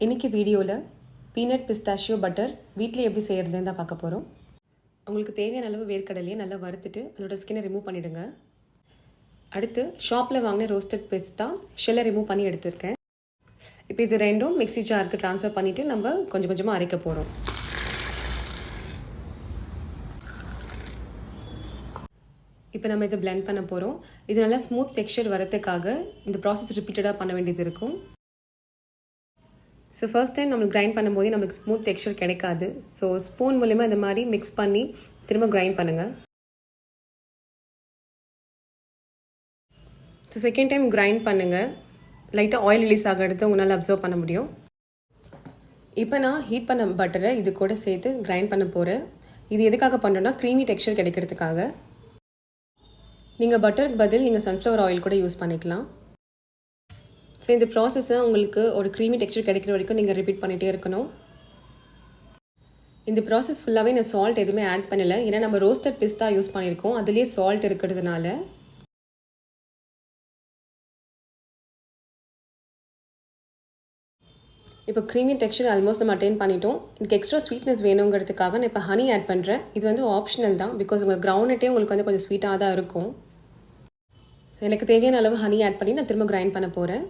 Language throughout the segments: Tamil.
இன்றைக்கி வீடியோவில் பீனட் பிஸ்தாஷியோ பட்டர் வீட்டில் எப்படி செய்கிறதுன்னு தான் பார்க்க போகிறோம். உங்களுக்கு தேவையான அளவு வேர்க்கடலையை நல்லா வறுத்துட்டு அதோட ஸ்கின்னை ரிமூவ் பண்ணிவிடுங்க. அடுத்து ஷாப்பில் வாங்கின ரோஸ்டட் பிஸ்தா ஷெல்லை ரிமூவ் பண்ணி எடுத்துருக்கேன். இப்போ இது ரெண்டும் மிக்ஸி ஜாருக்கு ட்ரான்ஸ்ஃபர் பண்ணிவிட்டு நம்ம கொஞ்சம் கொஞ்சமாக அரைக்க போகிறோம். இப்போ நம்ம இதை பிளெண்ட் பண்ண போகிறோம். இது நல்லா ஸ்மூத் டெக்ஸ்சர் வரதுக்காக இந்த ப்ராசஸ் ரிப்பீட்டடாக பண்ண வேண்டியது இருக்கும். ஸோ ஃபர்ஸ்ட் டைம் நம்மளுக்கு கிரைண்ட் பண்ணும்போது நம்மளுக்கு ஸ்மூத் டெக்ஸ்சர் கிடைக்காது. ஸோ ஸ்பூன் மூலிமா இந்த மாதிரி மிக்ஸ் பண்ணி திரும்ப கிரைண்ட் பண்ணுங்கள். ஸோ செகண்ட் டைம் கிரைண்ட் பண்ணுங்கள். லைட்டாக ஆயில் ரிலீஸ் ஆகிறது உங்களால் அப்சர்வ் பண்ண முடியும். இப்போ நான் ஹீட் பண்ண பட்டரை இது கூட சேர்த்து கிரைண்ட் பண்ண போகிறேன். இது எதுக்காக பண்ணுறோன்னா க்ரீமி டெக்ஸ்சர் கிடைக்கிறதுக்காக. நீங்கள் பட்டருக்கு பதில் நீங்கள் சன்ஃப்ளவர் ஆயில் கூட யூஸ் பண்ணிக்கலாம். ஸோ இந்த ப்ராசஸை உங்களுக்கு ஒரு க்ரீமி டெக்ஸ்சர் கிடைக்கிற வரைக்கும் நீங்கள் ரிப்பீட் பண்ணிகிட்டே இருக்கணும். இந்த ப்ராசஸ் ஃபுல்லாகவே நான் சால்ட் எதுவுமே ஆட் பண்ணலை, ஏன்னா நம்ம ரோஸ்டட் பிஸ்தா யூஸ் பண்ணியிருக்கோம், அதுலேயே சால்ட் இருக்கிறதுனால. இப்போ க்ரீமி டெக்ஸ்சர் ஆல்மோஸ்ட் நம்ம அட்டைன் பண்ணிட்டோம். எனக்கு எக்ஸ்ட்ரா ஸ்வீட்னஸ் வேணுங்கிறதுக்காக நான் இப்போ ஹனி ஆட் பண்ணுறேன். இது வந்து ஆப்ஷனல் தான், பிகாஸ் உங்கள் கிரவுண்ட்நட்டே உங்களுக்கு வந்து கொஞ்சம் ஸ்வீட்டாக தான் இருக்கும். ஸோ எனக்கு தேவையான அளவு ஹனி ஆட் பண்ணி நான் திரும்ப கிரைண்ட் பண்ண போகிறேன்.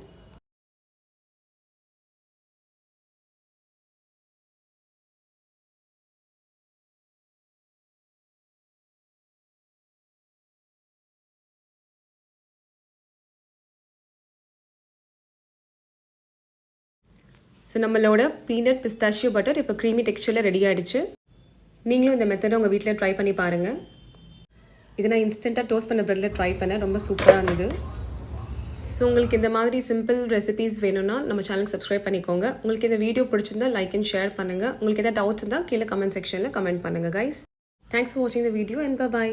ஸோ நம்மளோட பீனட் பிஸ்தாஷியோ பட்டர் இப்போ க்ரீமி டெக்ஸ்சரில் ரெடி ஆகிடுச்சு. நீங்களும் இந்த மெத்தடை உங்கள் வீட்டில் ட்ரை பண்ணி பாருங்கள். இதை நான் இன்ஸ்டண்ட்டாக டோஸ்ட் பண்ண ப்ரெட்டில் ட்ரை பண்ணேன், ரொம்ப சூப்பராக இருந்தது. ஸோ உங்களுக்கு இந்த மாதிரி சிம்பிள் ரெசிபீஸ் வேணும்னா நம்ம சேனலுக்கு சப்ஸ்கிரைப் பண்ணிக்கோங்க. உங்களுக்கு இந்த வீடியோ பிடிச்சிருந்தா லைக் அண்ட் ஷேர் பண்ணுங்கள். உங்களுக்கு எதாவது டவுட்ஸ் இருந்தால் கீழே கமெண்ட் செக்ஷனில் கமெண்ட் பண்ணுங்கள் கைஸ். தேங்க்ஸ் ஃபார் வாட்சிங் த வீடியோ அண்ட் பை.